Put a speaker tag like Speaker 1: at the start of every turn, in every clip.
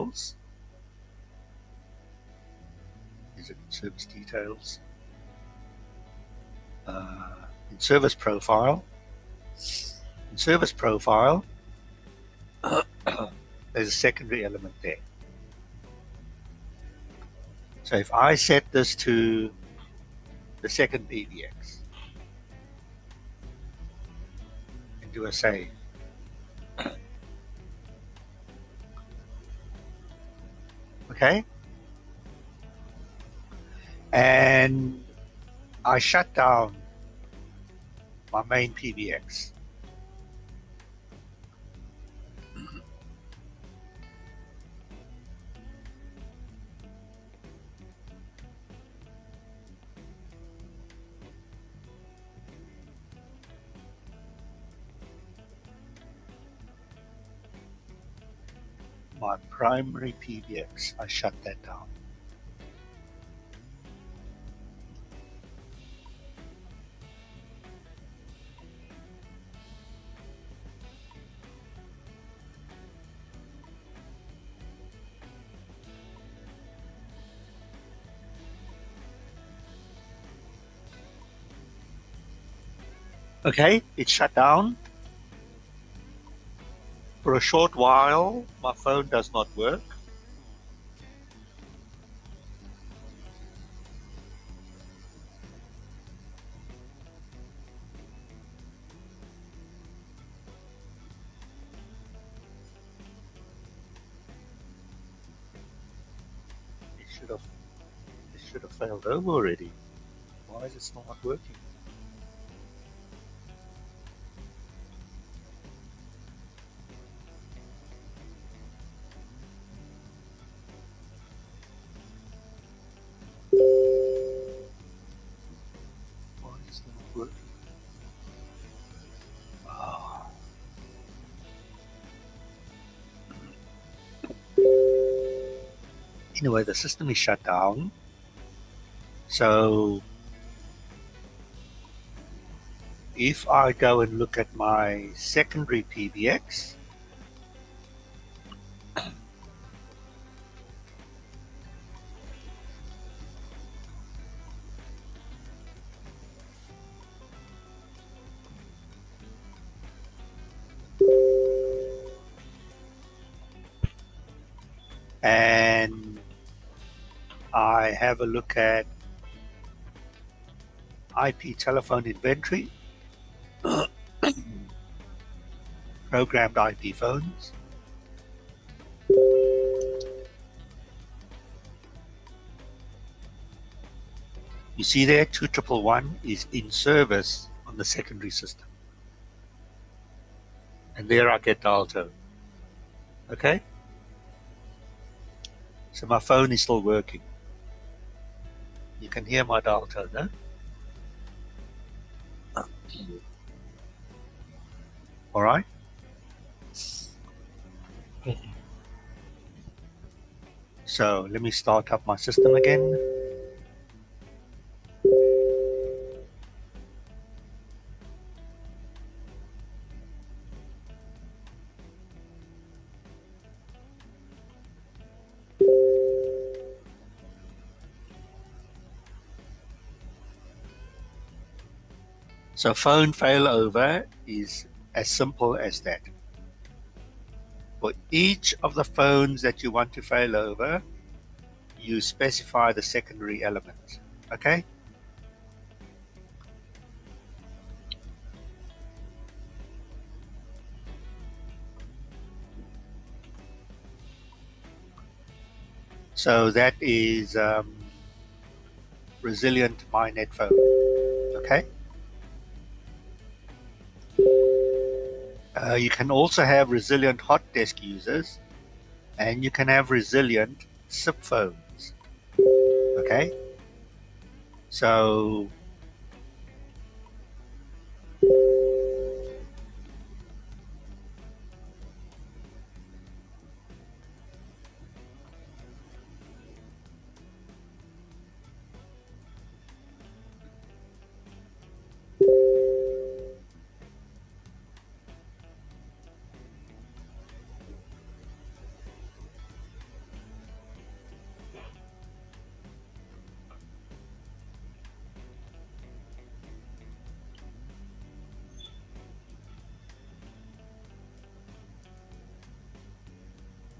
Speaker 1: details. Is it service details? In service profile. In service profile, there's a secondary element there. So if I set this to the second pbx and do a save, okay, and I shut down my main pbx, my primary pbx, I shut that down. Okay, it's shut down. For a short while, my phone does not work. It should have failed over already. Why is it still not working? Why is it not working? Oh. Anyway, the system is shut down. So if I go and look at my secondary PBX, and I have a look at IP telephone inventory, programmed IP phones. You see there, 2111 is in service on the secondary system. And there I get dial tone. Okay? So my phone is still working. You can hear my dial tone, no? All right? So let me start up my system again. So phone failover is as simple as that. For each of the phones that you want to fail over, you specify the secondary element. Okay? So that is resilient MyNet phone. Okay? You can also have resilient hot desk users, and you can have resilient SIP phones. Okay? So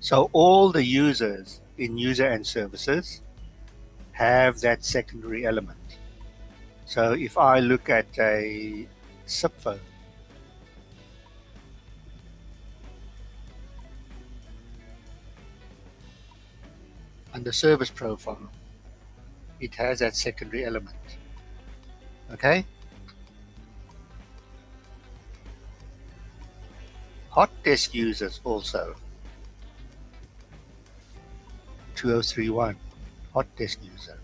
Speaker 1: So all the users in user and services have that secondary element. So if I look at a SIP phone, under service profile, it has that secondary element. Okay? Hot desk users also, 2031, hot desk user.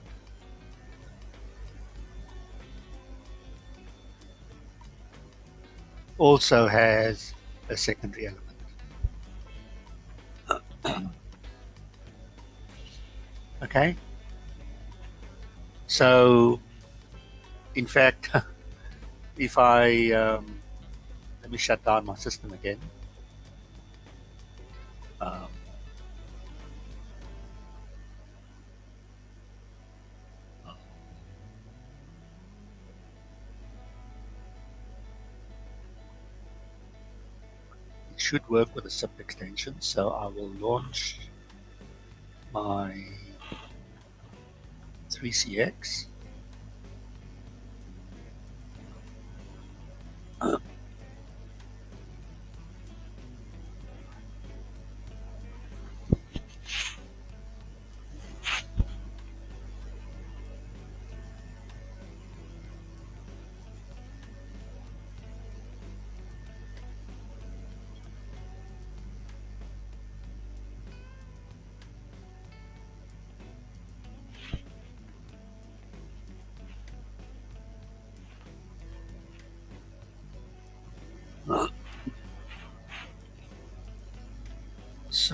Speaker 1: Also has a secondary element. Okay? So, in fact, if I, let me shut down my system again. Um, it should work with a SIP extension, so I will launch my 3CX.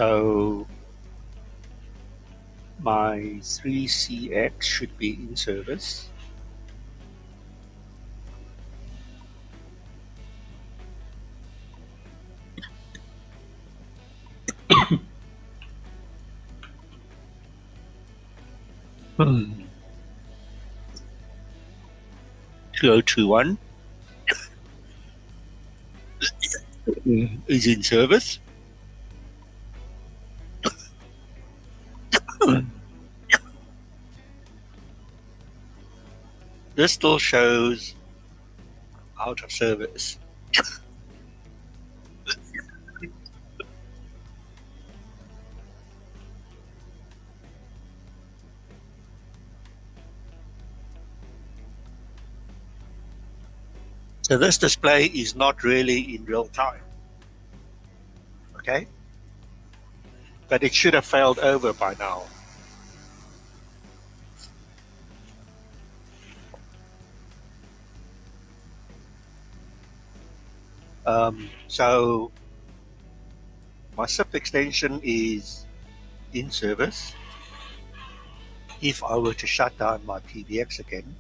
Speaker 1: So my 3CX should be in service. Hmm. 2021 is in service. This still shows out of service. So this display is not really in real time. Okay? But it should have failed over by now. So my SIP extension is in service. If I were to shut down my PBX again,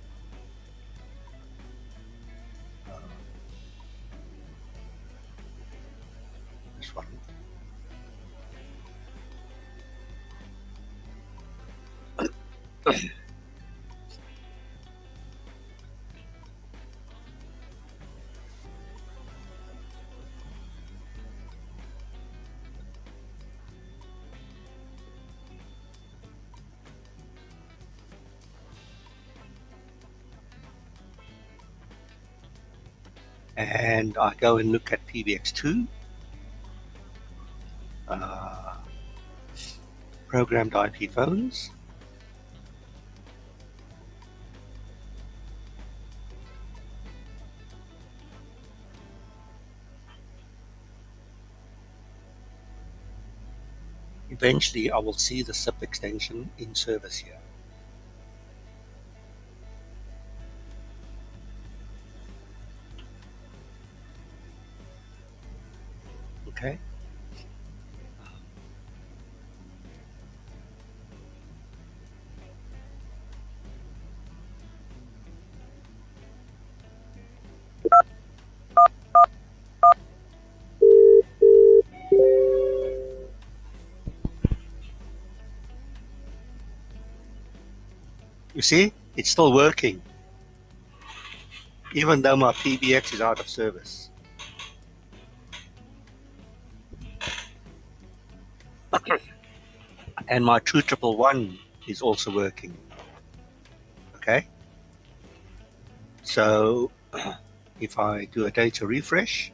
Speaker 1: this one, and I go and look at PBX2, programmed IP phones. Eventually, I will see the SIP extension in service here. Okay. You see, it's still working, even though my PBX is out of service. And my 2111 is also working. Okay, so if I do a data refresh,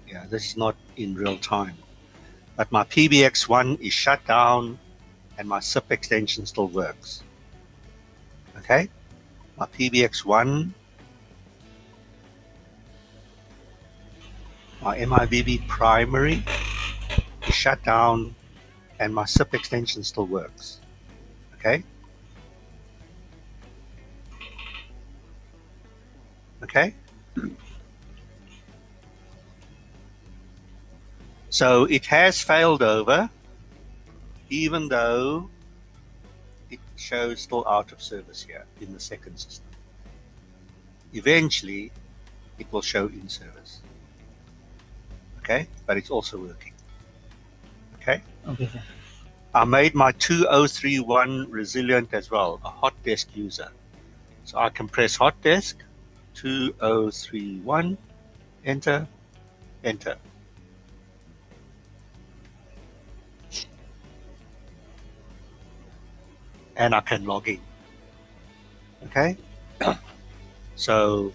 Speaker 1: yeah, this is not in real time, but my PBX1 is shut down and my SIP extension still works. Okay, my PBX1, my MIVB primary is shut down and my SIP extension still works. Okay, okay. So it has failed over, even though it shows still out of service here in the second system. Eventually, it will show in service. Okay, but it's also working. Okay.
Speaker 2: Okay, sir.
Speaker 1: I made my 2031 resilient as well, a hot desk user. So I can press hot desk, 2031, enter, enter. And I can log in. Okay. So,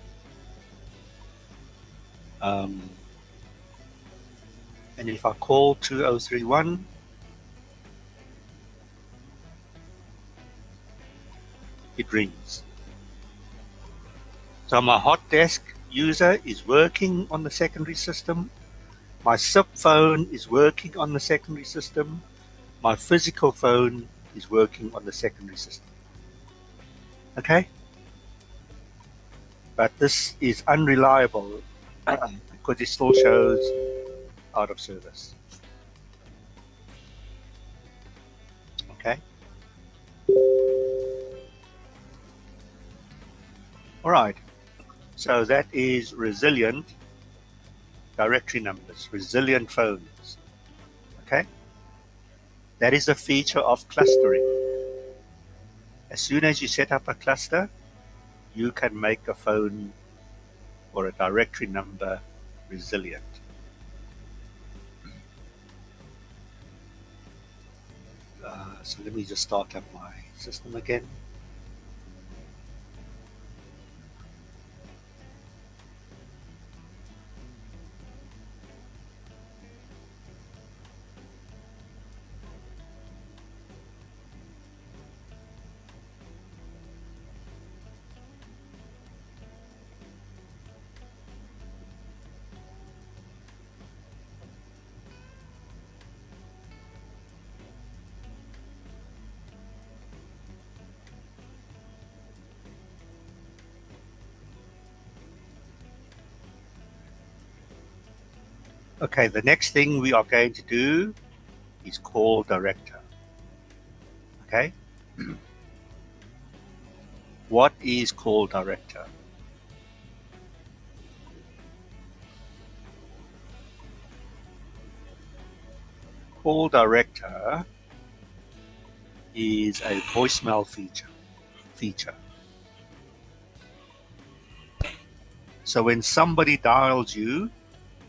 Speaker 1: and if I call 2031, it rings. So my hot desk user is working on the secondary system. My SIP phone is working on the secondary system. My physical phone is working on the secondary system. Okay? But this is unreliable because it still shows out of service. Okay? All right. So that is resilient directory numbers, resilient phones. Okay? That is a feature of clustering. As soon as you set up a cluster, you can make a phone or a directory number resilient. So let me just start up my system again. Okay, the next thing we are going to do is call director. Okay? What is call director? Call director is a voicemail feature. So when somebody dials you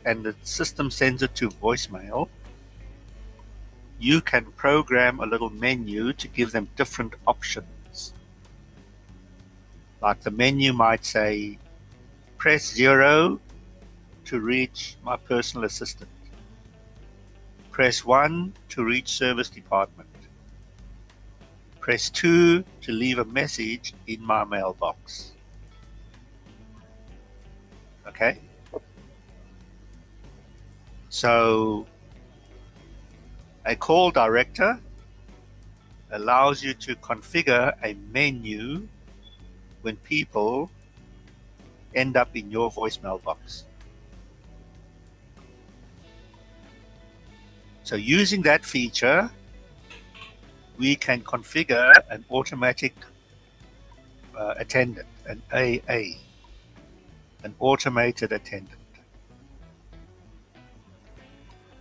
Speaker 1: and the system sends it to voicemail, you can program a little menu to give them different options. Like the menu might say, press 0 to reach my personal assistant. Press 1 to reach service department. Press 2 to leave a message in my mailbox. Okay? So a call director allows you to configure a menu when people end up in your voicemail box. So using that feature, we can configure an automatic attendant, an AA, an automated attendant.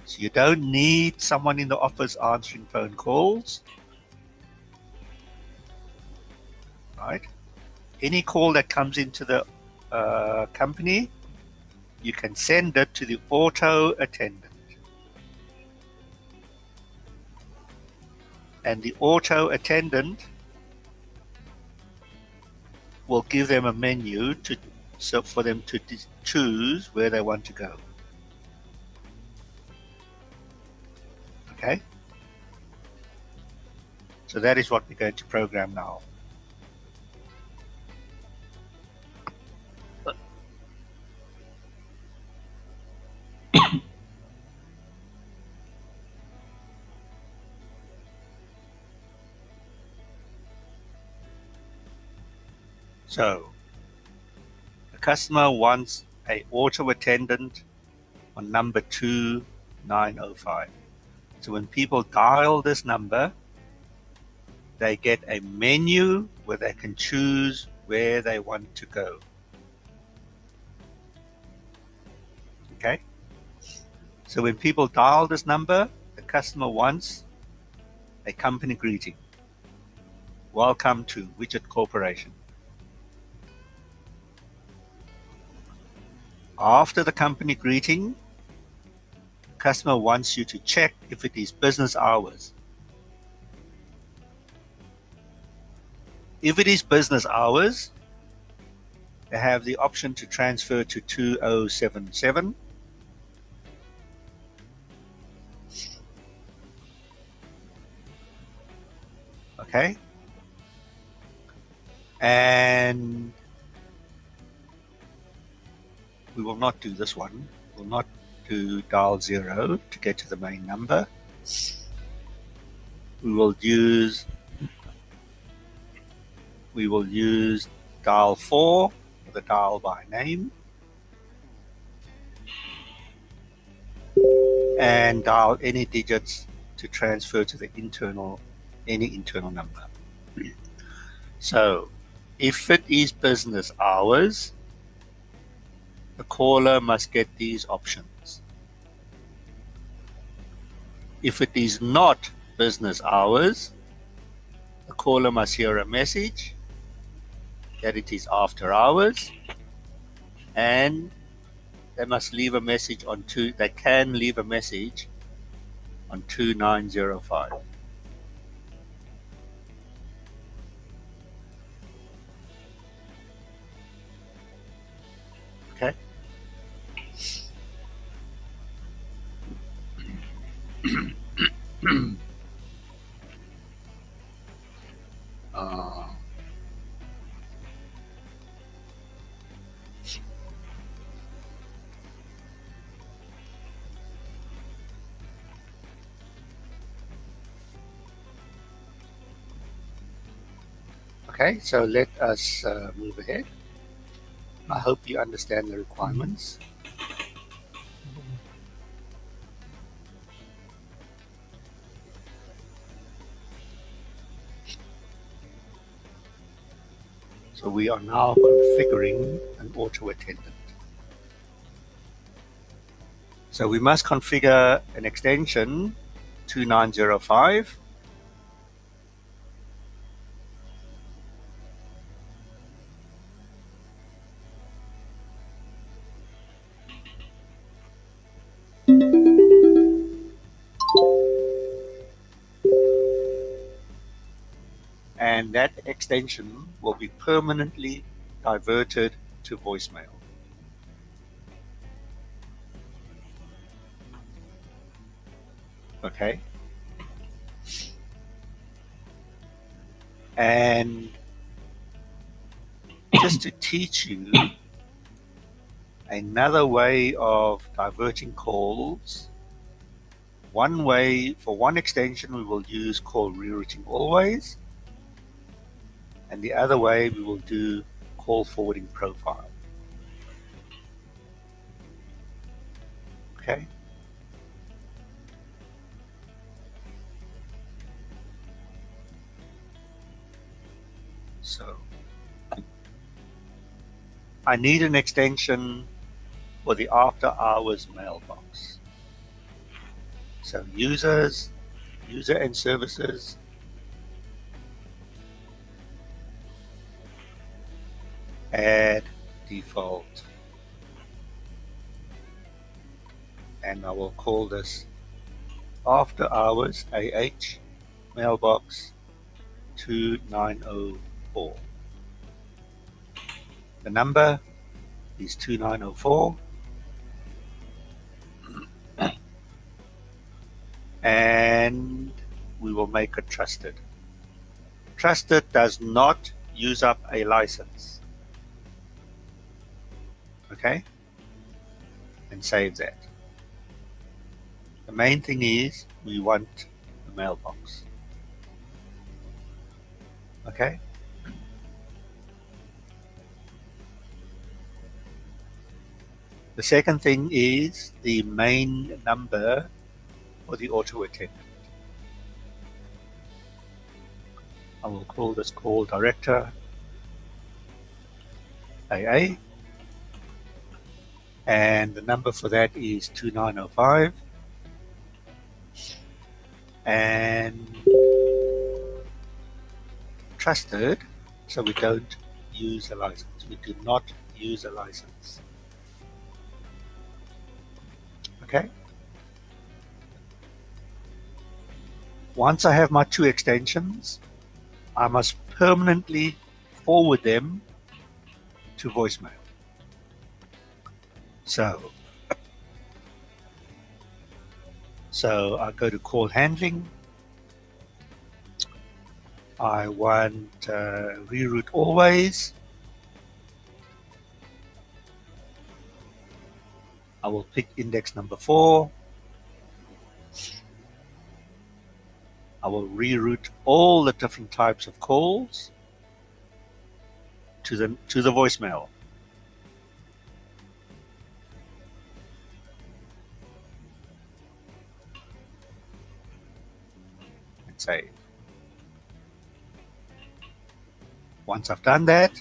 Speaker 1: So you don't need someone in the office answering phone calls, right? Any call that comes into the company, you can send it to the auto attendant. And the auto attendant will give them a menu for them to choose where they want to go. Okay? So that is what we're going to program now. So the customer wants a auto attendant on number 2905. So when people dial this number, they get a menu where they can choose where they want to go. Okay? So when people dial this number, the customer wants a company greeting. Welcome to Widget Corporation. After the company greeting, the customer wants you to check if it is business hours. If it is business hours, they have the option to transfer to 2077. Okay? And we will not do this one. We will not do dial 0 to get to the main number. We will use dial 4 for the dial by name, and dial any digits to transfer to the any internal number. So if it is business hours, the caller must get these options. If it is not business hours, the caller must hear a message that it is after hours, and they must leave a message on they can leave a message on 2905. Okay? Okay, so let us move ahead. I hope you understand the requirements. So we are now configuring an auto attendant. So we must configure an extension 2905. And that extension will be permanently diverted to voicemail. Okay? And just to teach you another way of diverting calls, for one extension we will use call rerouting always, and the other way we will do call forwarding profile. Okay? So I need an extension for the after hours mailbox. So user and services, add default and I will call this after hours AH mailbox 2904. The number is 2904, and we will make it trusted. Trusted does not use up a license. Okay? And save that. The main thing is we want the mailbox. Okay? The second thing is the main number for the auto attendant. I will call this call director AA, and the number for that is 2905, and trusted, so we don't use a license. We do not use a license. Okay? Once I have my two extensions, I must permanently forward them to voicemail. So I go to call handling. I want reroute always. I will pick index number 4. I will reroute all the different types of calls to the voicemail. And save. Once I've done that,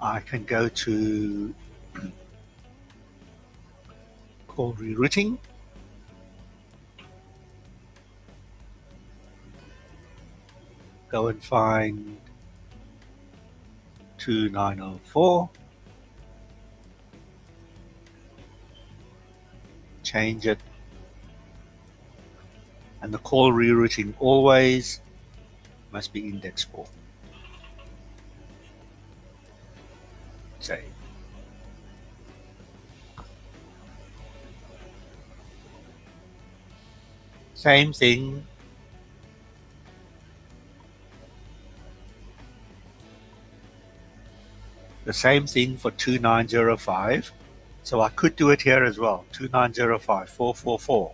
Speaker 1: I can go to call rerouting. Go and find 2904. Change it. And the call rerouting always must be index 4. Save. Same thing. The same thing for 2905. So I could do it here as well. 2905 444.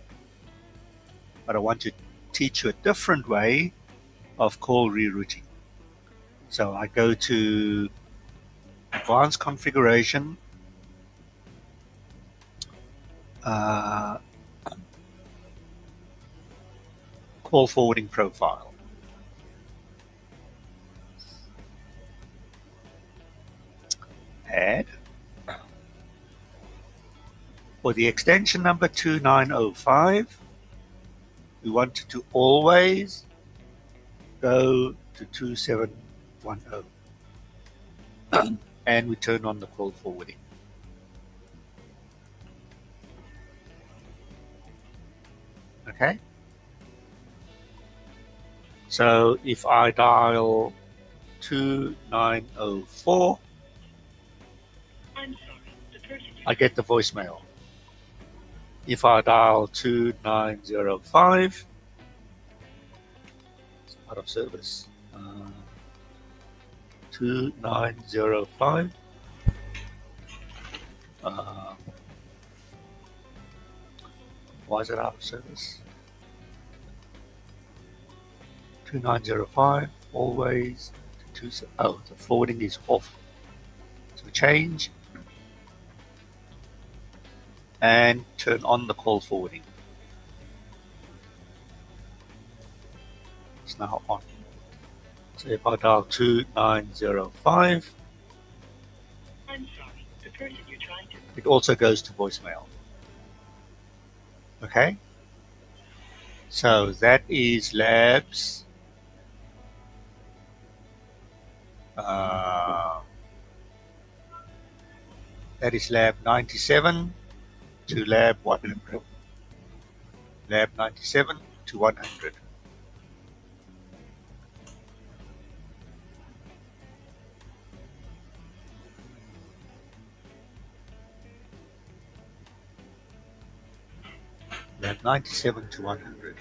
Speaker 1: But I want to teach you a different way of call rerouting. So I go to advanced configuration, call forwarding profile. Add. For the extension number 2905, we want to always go to 2710 and we turn on the call forwarding. Okay? So if I dial 2904, I get the voicemail. If I dial 2905, it's out of service. 2905. Why is it out of service? 2905, always. Oh, the forwarding is off. So change and turn on the call forwarding. It's now on. So if I dial 2905, I'm sorry, the person you're trying to. It also goes to voicemail. Okay? So that is labs Uh, that is lab 97 to lab 100. Lab 97 to 100. Lab 97 to 100.